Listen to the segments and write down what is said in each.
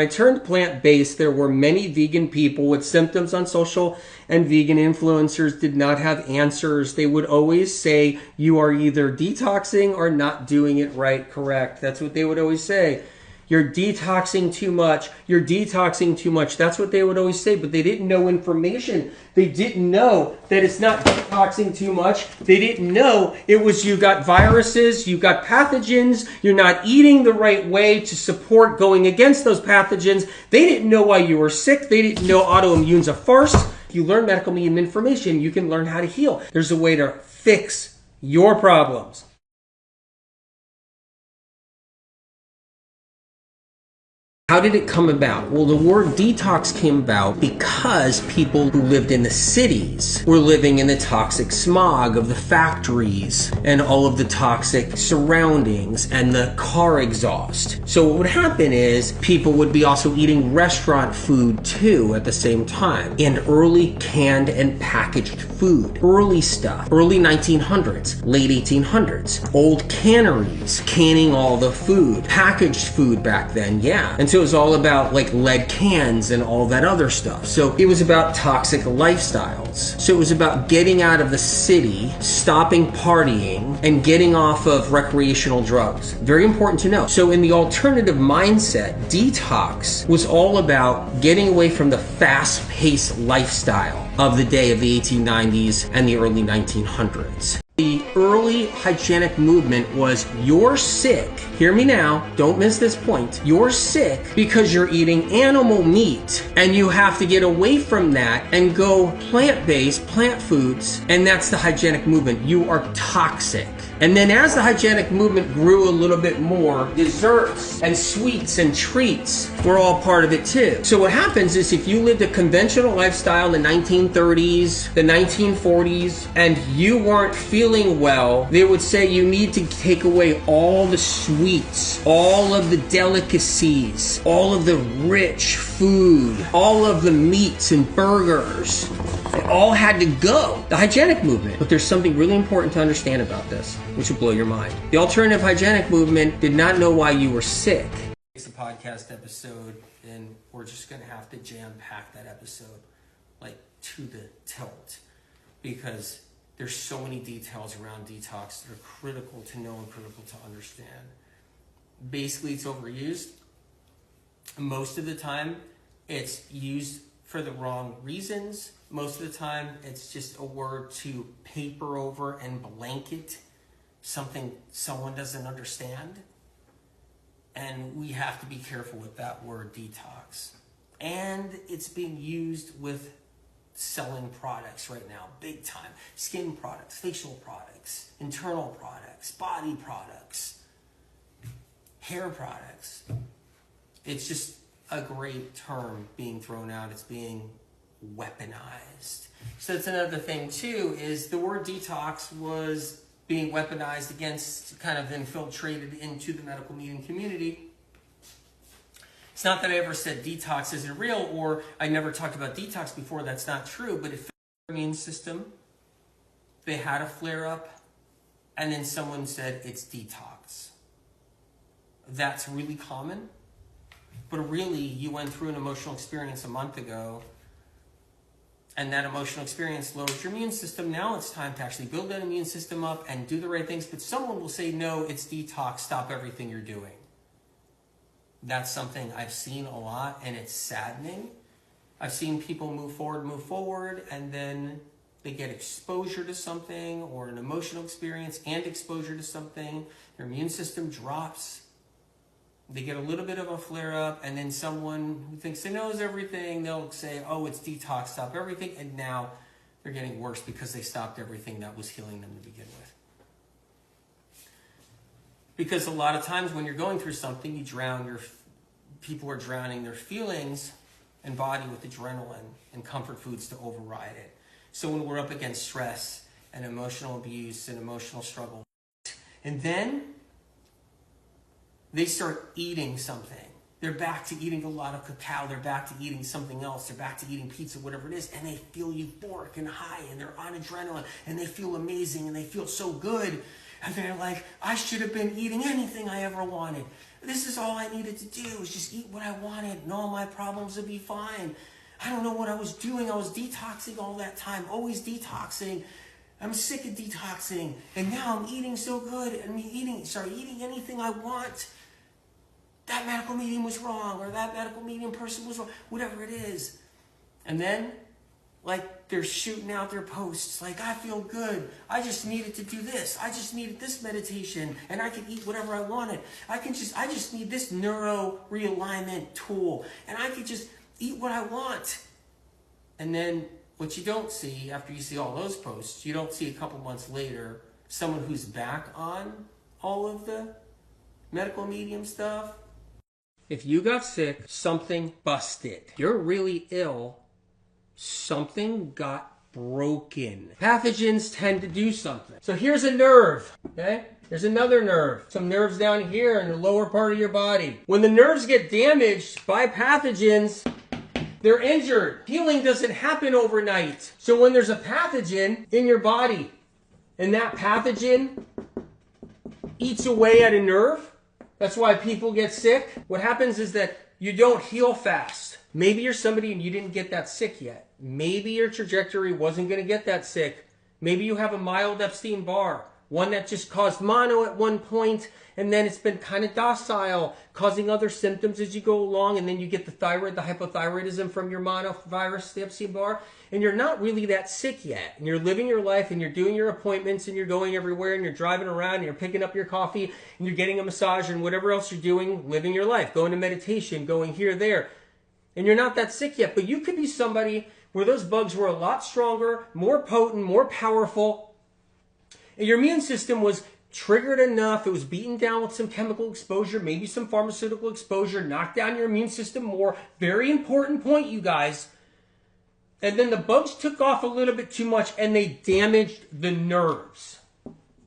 When I turned plant-based, there were many vegan people with symptoms on social, and vegan influencers did not have answers. They would always say, you are either detoxing or not doing it right, correct. That's what they would always say. You're detoxing too much. You're detoxing too much. That's what they would always say, but they didn't know information. They didn't know that it's not detoxing too much. They didn't know it was you got viruses, you got pathogens, you're not eating the right way to support going against those pathogens. They didn't know why you were sick. They didn't know autoimmune's a farce. If you learn medical information, you can learn how to heal. There's a way to fix your problems. How did it come about? Well, the word detox came about because people who lived in the cities were living in the toxic smog of the factories and all of the toxic surroundings and the car exhaust. So what would happen is people would be also eating restaurant food too at the same time, and early canned and packaged food. Early stuff, early 1900s, late 1800s, old canneries, canning all the food, packaged food back then, yeah. And so it was all about like lead cans and all that other stuff. So it was about toxic lifestyles. So it was about getting out of the city, stopping partying, and getting off of recreational drugs. Very important to know. So in the alternative mindset, detox was all about getting away from the fast-paced lifestyle of the day of the 1890s and the early 1900s. The early hygienic movement was, you're sick, hear me now, don't miss this point, you're sick because you're eating animal meat and you have to get away from that and go plant-based, plant foods, and that's the hygienic movement. You are toxic. And then as the hygienic movement grew a little bit more, desserts and sweets and treats were all part of it too. So what happens is if you lived a conventional lifestyle in the 1930s, the 1940s, and you weren't feeling well, they would say you need to take away all the sweets, all of the delicacies, all of the rich food, all of the meats and burgers. They all had to go. The hygienic movement. But there's something really important to understand about this, which will blow your mind. The alternative hygienic movement did not know why you were sick. It's a podcast episode, and we're just going to have to jam-pack that episode like to the tilt, because there's so many details around detox that are critical to know and critical to understand. Basically, it's overused. Most of the time, it's used for the wrong reasons. Most of the time, it's just a word to paper over and blanket something someone doesn't understand. And we have to be careful with that word detox. And it's being used with selling products right now, big time. Skin products, facial products, internal products, body products, hair products. It's just a great term being thrown out. It's being weaponized. So that's another thing too, is the word detox was being weaponized against, kind of infiltrated into the medical meeting community. It's not that I ever said detox isn't real, or I never talked about detox before. That's not true, but if the immune system, they had a flare up, and then someone said it's detox. That's really common. But really, you went through an emotional experience a month ago, and that emotional experience lowers your immune system. Now it's time to actually build that immune system up and do the right things. But someone will say, no, it's detox, stop everything you're doing. That's something I've seen a lot, and it's saddening. I've seen people move forward, and then they get exposure to something, or an emotional experience and exposure to something. Their immune system drops. They get a little bit of a flare-up, and then someone who thinks they knows everything, they'll say, oh, it's detox, stop everything, and now they're getting worse because they stopped everything that was healing them to begin with. Because a lot of times when you're going through something, people are drowning their feelings and body with adrenaline and comfort foods to override it. So when we're up against stress and emotional abuse and emotional struggle, and then they start eating something. They're back to eating a lot of cacao. They're back to eating something else. They're back to eating pizza, whatever it is. And they feel euphoric and high, and they're on adrenaline, and they feel amazing, and they feel so good. And they're like, I should have been eating anything I ever wanted. This is all I needed to do, was just eat what I wanted and all my problems would be fine. I don't know what I was doing. I was detoxing all that time, always detoxing. I'm sick of detoxing. And now I'm eating so good. I'm eating anything I want. That medical meeting was wrong, or that medical meeting person was wrong, whatever it is. And then, like, they're shooting out their posts, like, I feel good. I just needed to do this. I just needed this meditation, and I could eat whatever I wanted. I just need this neuro realignment tool, and I could just eat what I want. And then what you don't see, after you see all those posts, you don't see a couple months later someone who's back on all of the medical medium stuff. If you got sick, something busted. You're really ill, something got broken. Pathogens tend to do something. So here's a nerve, okay? There's another nerve. Some nerves down here in the lower part of your body. When the nerves get damaged by pathogens, they're injured. Healing doesn't happen overnight. So when there's a pathogen in your body, and that pathogen eats away at a nerve, that's why people get sick. What happens is that you don't heal fast. Maybe you're somebody and you didn't get that sick yet. Maybe your trajectory wasn't going to get that sick. Maybe you have a mild Epstein-Barr, one that just caused mono at one point, and then it's been kind of docile, causing other symptoms as you go along, and then you get the thyroid, the hypothyroidism from your monovirus, the Epstein-Barr, and you're not really that sick yet. And you're living your life, and you're doing your appointments, and you're going everywhere, and you're driving around, and you're picking up your coffee, and you're getting a massage, and whatever else you're doing, living your life, going to meditation, going here, there. And you're not that sick yet, but you could be somebody where those bugs were a lot stronger, more potent, more powerful, and your immune system was triggered enough, it was beaten down with some chemical exposure, maybe some pharmaceutical exposure, knocked down your immune system more. Very important point, you guys. And then the bugs took off a little bit too much and they damaged the nerves.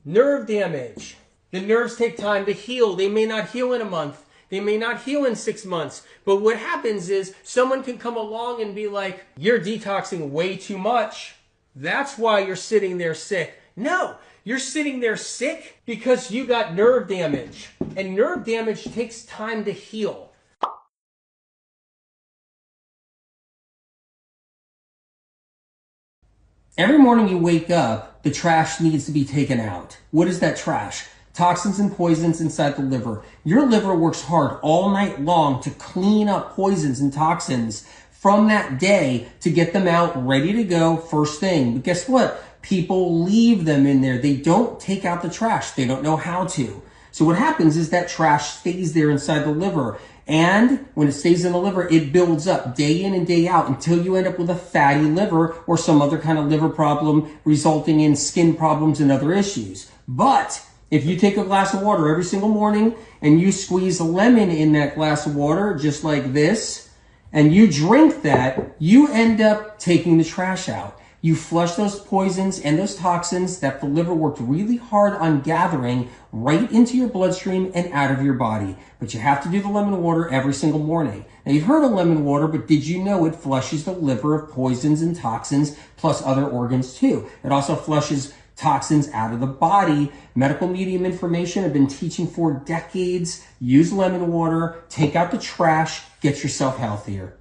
Nerve damage. The nerves take time to heal. They may not heal in a month. They may not heal in 6 months. But what happens is someone can come along and be like, you're detoxing way too much. That's why you're sitting there sick. No, you're sitting there sick because you got nerve damage. And nerve damage takes time to heal. Every morning you wake up, the trash needs to be taken out. What is that trash? Toxins and poisons inside the liver. Your liver works hard all night long to clean up poisons and toxins from that day to get them out ready to go first thing. But guess what? People leave them in there. They don't take out the trash. They don't know how to. So what happens is that trash stays there inside the liver. And when it stays in the liver, it builds up day in and day out until you end up with a fatty liver or some other kind of liver problem resulting in skin problems and other issues. But if you take a glass of water every single morning and you squeeze a lemon in that glass of water just like this, and you drink that, you end up taking the trash out. You flush those poisons and those toxins that the liver worked really hard on gathering right into your bloodstream and out of your body. But you have to do the lemon water every single morning. Now, you've heard of lemon water, but did you know it flushes the liver of poisons and toxins plus other organs too? It also flushes toxins out of the body. Medical medium information I've been teaching for decades. Use lemon water, take out the trash, get yourself healthier.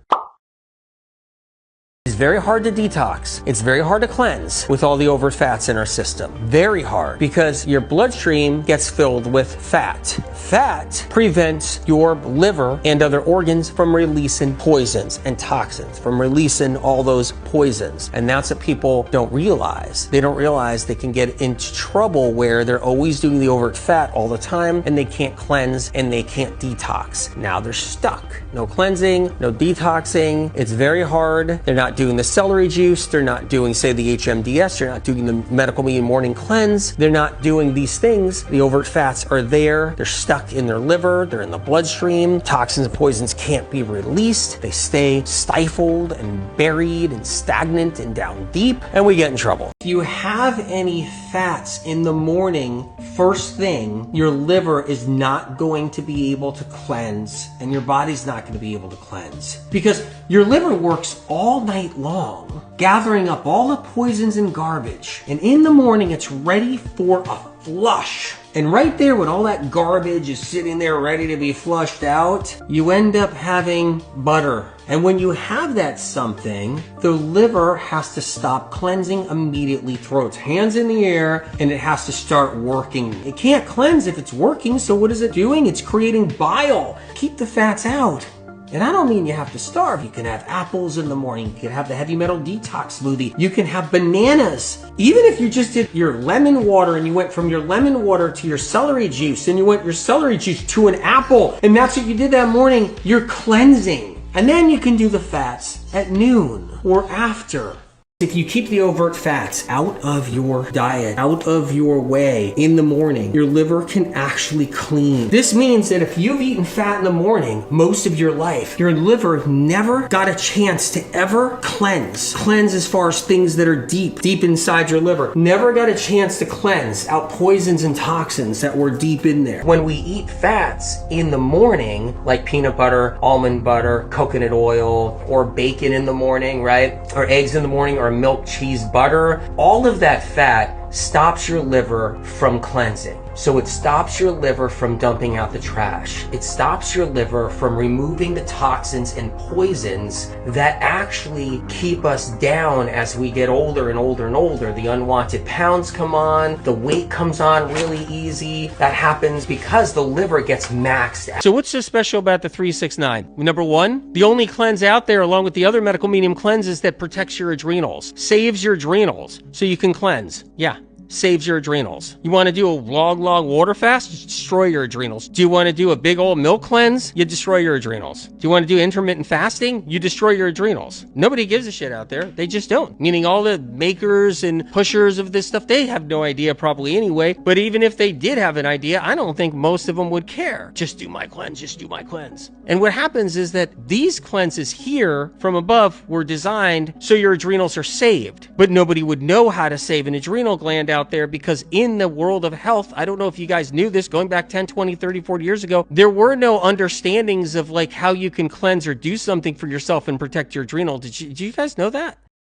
It's very hard to detox. It's very hard to cleanse with all the overt fats in our system. Very hard because your bloodstream gets filled with fat. Fat prevents your liver and other organs from releasing poisons and toxins, from releasing all those poisons. And that's what people don't realize. They don't realize they can get into trouble where they're always doing the overt fat all the time and they can't cleanse and they can't detox. Now they're stuck. No cleansing, no detoxing. It's very hard. They're not doing the celery juice, they're not doing, say, the HMDS, they're not doing the medical medium morning cleanse, they're not doing these things. The overt fats are there, they're stuck in their liver, they're in the bloodstream, toxins and poisons can't be released, they stay stifled and buried and stagnant and down deep, and we get in trouble. If you have any fats in the morning, first thing, your liver is not going to be able to cleanse, and your body's not going to be able to cleanse. Because your liver works all night long, gathering up all the poisons and garbage. And in the morning, it's ready for a flush. And right there, when all that garbage is sitting there ready to be flushed out, you end up having butter. And when you have that something, the liver has to stop cleansing immediately, throw its hands in the air, and it has to start working. It can't cleanse if it's working, so what is it doing? It's creating bile. Keep the fats out. And I don't mean you have to starve. You can have apples in the morning. You can have the heavy metal detox smoothie. You can have bananas. Even if you just did your lemon water and you went from your lemon water to your celery juice and you went your celery juice to an apple and that's what you did that morning, you're cleansing. And then you can do the fats at noon or after. If you keep the overt fats out of your diet, out of your way in the morning, your liver can actually clean. This means that if you've eaten fat in the morning most of your life, your liver never got a chance to ever cleanse. Cleanse as far as things that are deep inside your liver. Never got a chance to cleanse out poisons and toxins that were deep in there. When we eat fats in the morning, like peanut butter, almond butter, coconut oil, or bacon in the morning, right? Or eggs in the morning, or milk, cheese, butter, all of that fat stops your liver from cleansing. So it stops your liver from dumping out the trash. It stops your liver from removing the toxins and poisons that actually keep us down as we get older and older and older. The unwanted pounds come on, the weight comes on really easy. That happens because the liver gets maxed out. So what's so special about the 369? Number one, the only cleanse out there along with the other medical medium cleanses that protects your adrenals, saves your adrenals so you can cleanse. Yeah. Saves your adrenals. You want to do a long water fast? You destroy your adrenals. Do you want to do a big old milk cleanse? You destroy your adrenals. Do you want to do intermittent fasting? You destroy your adrenals. Nobody gives a shit out there. They just don't. Meaning all the makers and pushers of this stuff, they have no idea probably anyway. But even if they did have an idea, I don't think most of them would care. Just do my cleanse, just do my cleanse. And what happens is that these cleanses here from above were designed so your adrenals are saved. But nobody would know how to save an adrenal gland out there because in the world of health, I don't know if you guys knew this, going back 10, 20, 30, 40 years ago, there were no understandings of like how you can cleanse or do something for yourself and protect your adrenal. Did you guys know that?